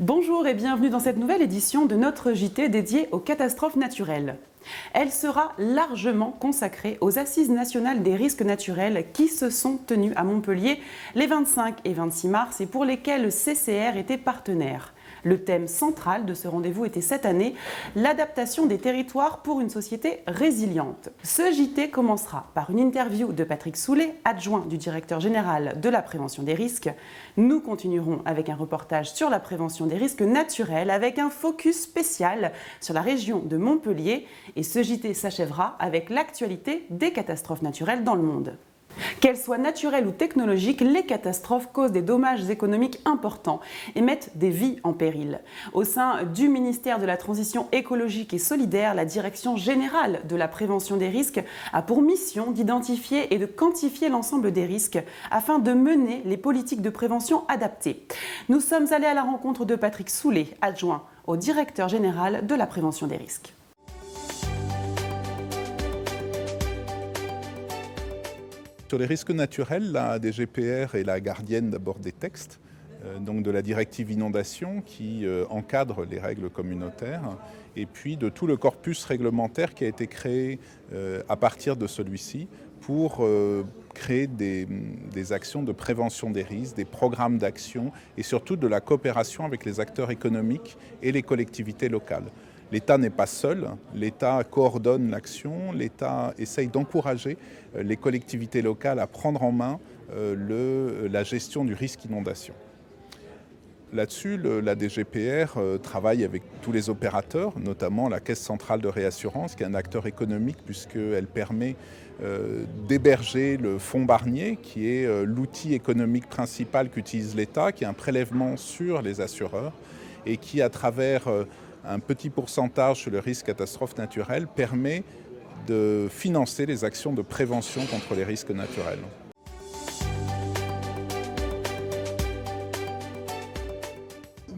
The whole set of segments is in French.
Bonjour et bienvenue dans cette nouvelle édition de notre JT dédié aux catastrophes naturelles. Elle sera largement consacrée aux Assises nationales des risques naturels qui se sont tenues à Montpellier les 25 et 26 mars et pour lesquelles le CCR était partenaire. Le thème central de ce rendez-vous était cette année l'adaptation des territoires pour une société résiliente. Ce JT commencera par une interview de Patrick Soulet, adjoint du directeur général de la prévention des risques. Nous continuerons avec un reportage sur la prévention des risques naturels avec un focus spécial sur la région de Montpellier. Et ce JT s'achèvera avec l'actualité des catastrophes naturelles dans le monde. Qu'elles soient naturelles ou technologiques, les catastrophes causent des dommages économiques importants et mettent des vies en péril. Au sein du ministère de la Transition écologique et solidaire, la Direction générale de la prévention des risques a pour mission d'identifier et de quantifier l'ensemble des risques afin de mener les politiques de prévention adaptées. Nous sommes allés à la rencontre de Patrick Soulet, adjoint au directeur général de la prévention des risques. Sur les risques naturels, la DGPR est la gardienne d'abord des textes, donc de la directive inondation qui encadre les règles communautaires et puis de tout le corpus réglementaire qui a été créé à partir de celui-ci pour créer des actions de prévention des risques, des programmes d'action et surtout de la coopération avec les acteurs économiques et les collectivités locales. L'État n'est pas seul, l'État coordonne l'action, l'État essaye d'encourager les collectivités locales à prendre en main la gestion du risque inondation. Là-dessus, la DGPR travaille avec tous les opérateurs, notamment la Caisse centrale de réassurance, qui est un acteur économique puisqu'elle permet d'héberger le fonds Barnier, qui est l'outil économique principal qu'utilise l'État, qui est un prélèvement sur les assureurs et qui, à travers un petit pourcentage sur le risque catastrophe naturelle, permet de financer les actions de prévention contre les risques naturels.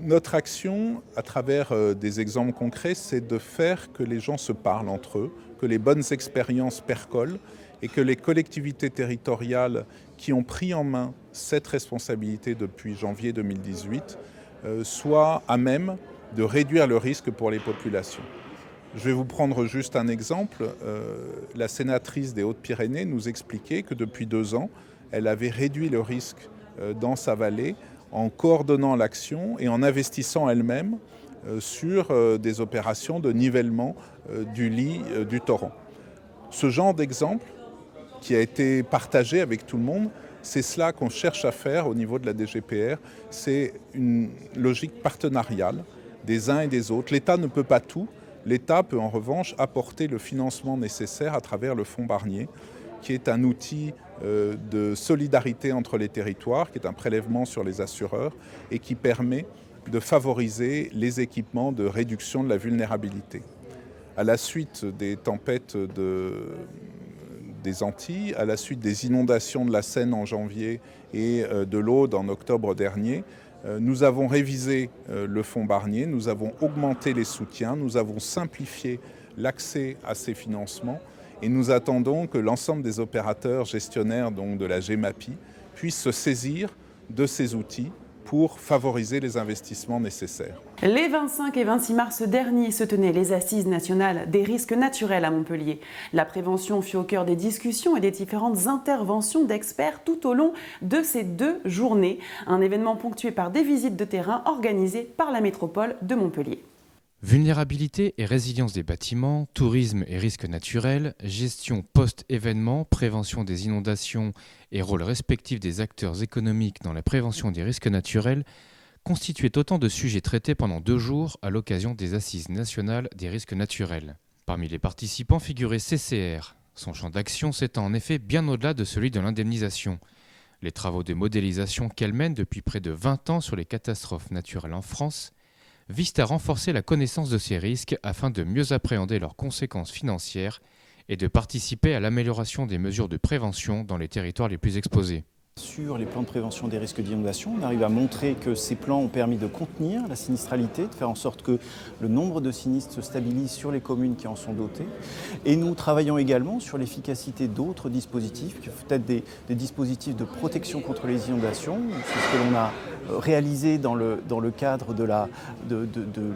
Notre action, à travers des exemples concrets, c'est de faire que les gens se parlent entre eux, que les bonnes expériences percolent et que les collectivités territoriales qui ont pris en main cette responsabilité depuis janvier 2018 soient à même de réduire le risque pour les populations. Je vais vous prendre juste un exemple. La sénatrice des Hautes-Pyrénées nous expliquait que depuis 2 ans, elle avait réduit le risque dans sa vallée en coordonnant l'action et en investissant elle-même sur des opérations de nivellement du lit du torrent. Ce genre d'exemple qui a été partagé avec tout le monde, c'est cela qu'on cherche à faire au niveau de la DGPR. C'est une logique partenariale des uns et des autres. L'État ne peut pas tout. L'État peut en revanche apporter le financement nécessaire à travers le fonds Barnier, qui est un outil de solidarité entre les territoires, qui est un prélèvement sur les assureurs et qui permet de favoriser les équipements de réduction de la vulnérabilité. À la suite des tempêtes des Antilles, à la suite des inondations de la Seine en janvier et de l'Aude en octobre dernier, nous avons révisé le fonds Barnier, nous avons augmenté les soutiens, nous avons simplifié l'accès à ces financements et nous attendons que l'ensemble des opérateurs gestionnaires donc de la GEMAPI puissent se saisir de ces outils pour favoriser les investissements nécessaires. Les 25 et 26 mars dernier se tenaient les Assises nationales des risques naturels à Montpellier. La prévention fut au cœur des discussions et des différentes interventions d'experts tout au long de ces 2 journées. Un événement ponctué par des visites de terrain organisées par la métropole de Montpellier. Vulnérabilité et résilience des bâtiments, tourisme et risques naturels, gestion post-événement, prévention des inondations et rôle respectif des acteurs économiques dans la prévention des risques naturels constituaient autant de sujets traités pendant 2 jours à l'occasion des Assises nationales des risques naturels. Parmi les participants figurait CCR. Son champ d'action s'étend en effet bien au-delà de celui de l'indemnisation. Les travaux de modélisation qu'elle mène depuis près de 20 ans sur les catastrophes naturelles en France visent à renforcer la connaissance de ces risques afin de mieux appréhender leurs conséquences financières et de participer à l'amélioration des mesures de prévention dans les territoires les plus exposés. Sur les plans de prévention des risques d'inondation, on arrive à montrer que ces plans ont permis de contenir la sinistralité, de faire en sorte que le nombre de sinistres se stabilise sur les communes qui en sont dotées. Et nous travaillons également sur l'efficacité d'autres dispositifs, peut-être des dispositifs de protection contre les inondations. C'est ce que l'on a réalisé dans le cadre de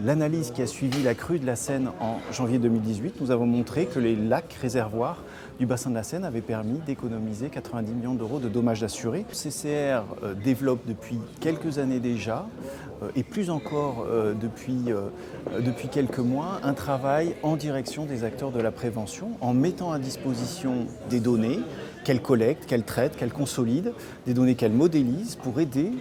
l'analyse qui a suivi la crue de la Seine en janvier 2018, nous avons montré que les lacs réservoirs du bassin de la Seine avaient permis d'économiser 90 millions d'euros de dommages assurés. Le CCR développe depuis quelques années déjà, et plus encore depuis quelques mois, un travail en direction des acteurs de la prévention, en mettant à disposition des données qu'elle collecte, qu'elle traite, qu'elle consolide, des données qu'elle modélise pour aider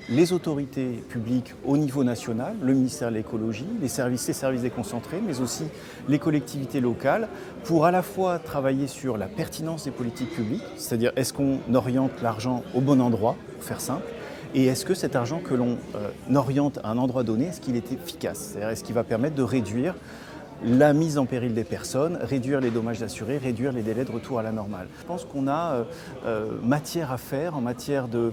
les autorités publiques au niveau national, le ministère de l'écologie, les services déconcentrés, mais aussi les collectivités locales, pour à la fois travailler sur la pertinence des politiques publiques, c'est-à-dire est-ce qu'on oriente l'argent au bon endroit, pour faire simple, et est-ce que cet argent que l'on oriente à un endroit donné, est-ce qu'il est efficace, c'est-à-dire est-ce qu'il va permettre de réduire la mise en péril des personnes, réduire les dommages assurés, réduire les délais de retour à la normale. Je pense qu'on a matière à faire en matière de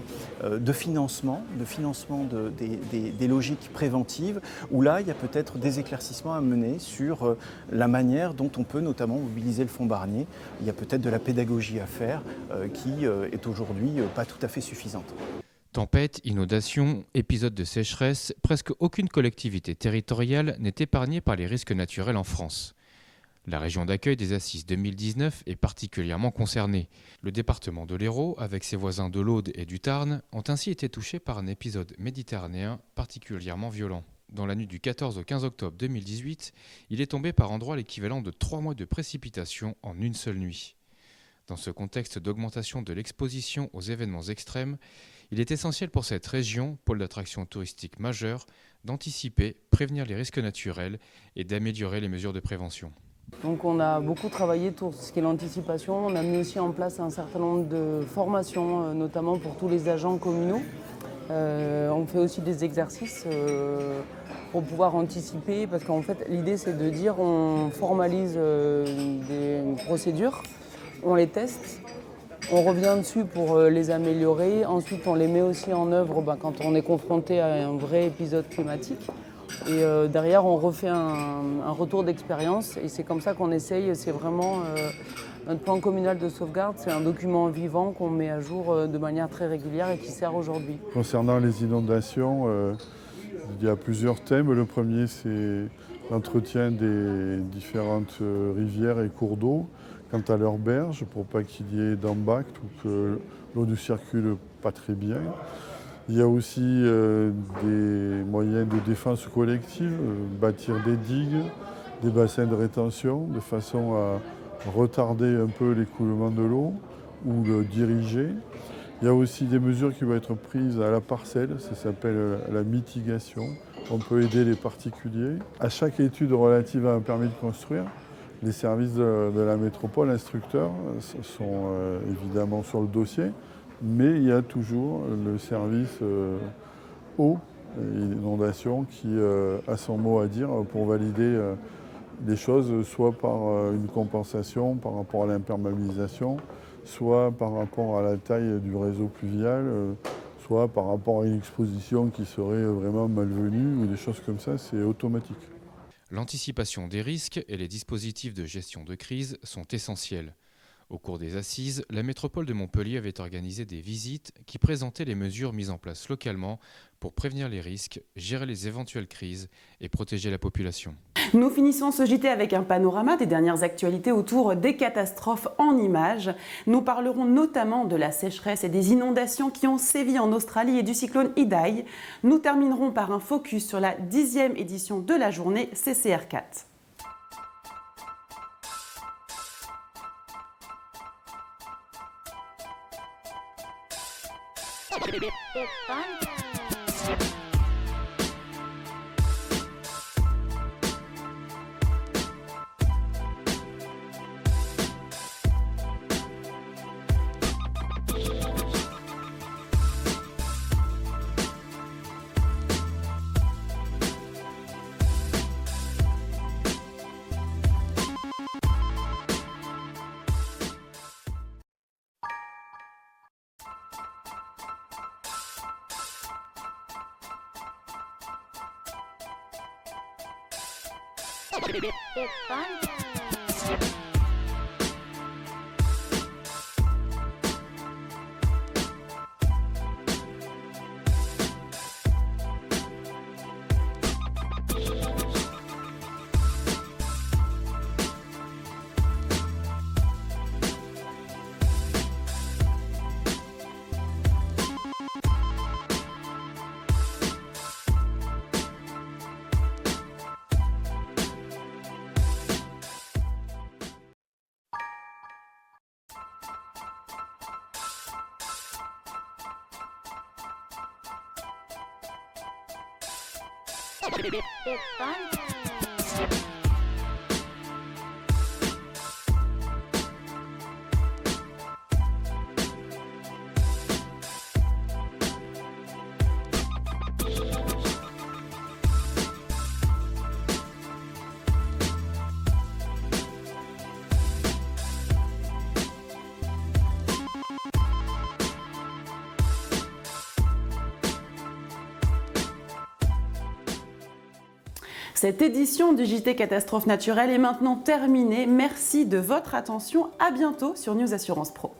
financement, des logiques préventives, où là, il y a peut-être des éclaircissements à mener sur la manière dont on peut notamment mobiliser le fonds Barnier. Il y a peut-être de la pédagogie à faire qui est aujourd'hui pas tout à fait suffisante. Tempêtes, inondations, épisodes de sécheresse, presque aucune collectivité territoriale n'est épargnée par les risques naturels en France. La région d'accueil des Assises 2019 est particulièrement concernée. Le département de l'Hérault, avec ses voisins de l'Aude et du Tarn, ont ainsi été touchés par un épisode méditerranéen particulièrement violent. Dans la nuit du 14 au 15 octobre 2018, il est tombé par endroits l'équivalent de 3 mois de précipitations en une seule nuit. Dans ce contexte d'augmentation de l'exposition aux événements extrêmes, il est essentiel pour cette région, pôle d'attraction touristique majeur, d'anticiper, prévenir les risques naturels et d'améliorer les mesures de prévention. Donc on a beaucoup travaillé sur ce qui est l'anticipation. On a mis aussi en place un certain nombre de formations, notamment pour tous les agents communaux. On fait aussi des exercices pour pouvoir anticiper, parce qu'en fait l'idée c'est de dire on formalise des procédures, on les teste. On revient dessus pour les améliorer. Ensuite, on les met aussi en œuvre quand on est confronté à un vrai épisode climatique. Et derrière, on refait un retour d'expérience. Et c'est comme ça qu'on essaye. C'est vraiment notre plan communal de sauvegarde. C'est un document vivant qu'on met à jour de manière très régulière et qui sert aujourd'hui. Concernant les inondations, il y a plusieurs thèmes. Le premier, c'est l'entretien des différentes rivières et cours d'eau quant à leurs berges, pour pas qu'il y ait d'impact ou que l'eau ne circule pas très bien. Il y a aussi des moyens de défense collective, bâtir des digues, des bassins de rétention, de façon à retarder un peu l'écoulement de l'eau ou le diriger. Il y a aussi des mesures qui vont être prises à la parcelle, ça s'appelle la mitigation. On peut aider les particuliers. À chaque étude relative à un permis de construire, les services de la métropole instructeurs sont évidemment sur le dossier, mais il y a toujours le service eau et inondation qui a son mot à dire pour valider les choses, soit par une compensation par rapport à l'imperméabilisation, soit par rapport à la taille du réseau pluvial, soit par rapport à une exposition qui serait vraiment malvenue ou des choses comme ça, c'est automatique. L'anticipation des risques et les dispositifs de gestion de crise sont essentiels. Au cours des assises, la métropole de Montpellier avait organisé des visites qui présentaient les mesures mises en place localement pour prévenir les risques, gérer les éventuelles crises et protéger la population. Nous finissons ce JT avec un panorama des dernières actualités autour des catastrophes en images. Nous parlerons notamment de la sécheresse et des inondations qui ont sévi en Australie et du cyclone Idai. Nous terminerons par un focus sur la 10e édition de la journée CCR4. It's fun. It's fun. Cette édition du JT Catastrophe Naturelle est maintenant terminée. Merci de votre attention. À bientôt sur News Assurance Pro.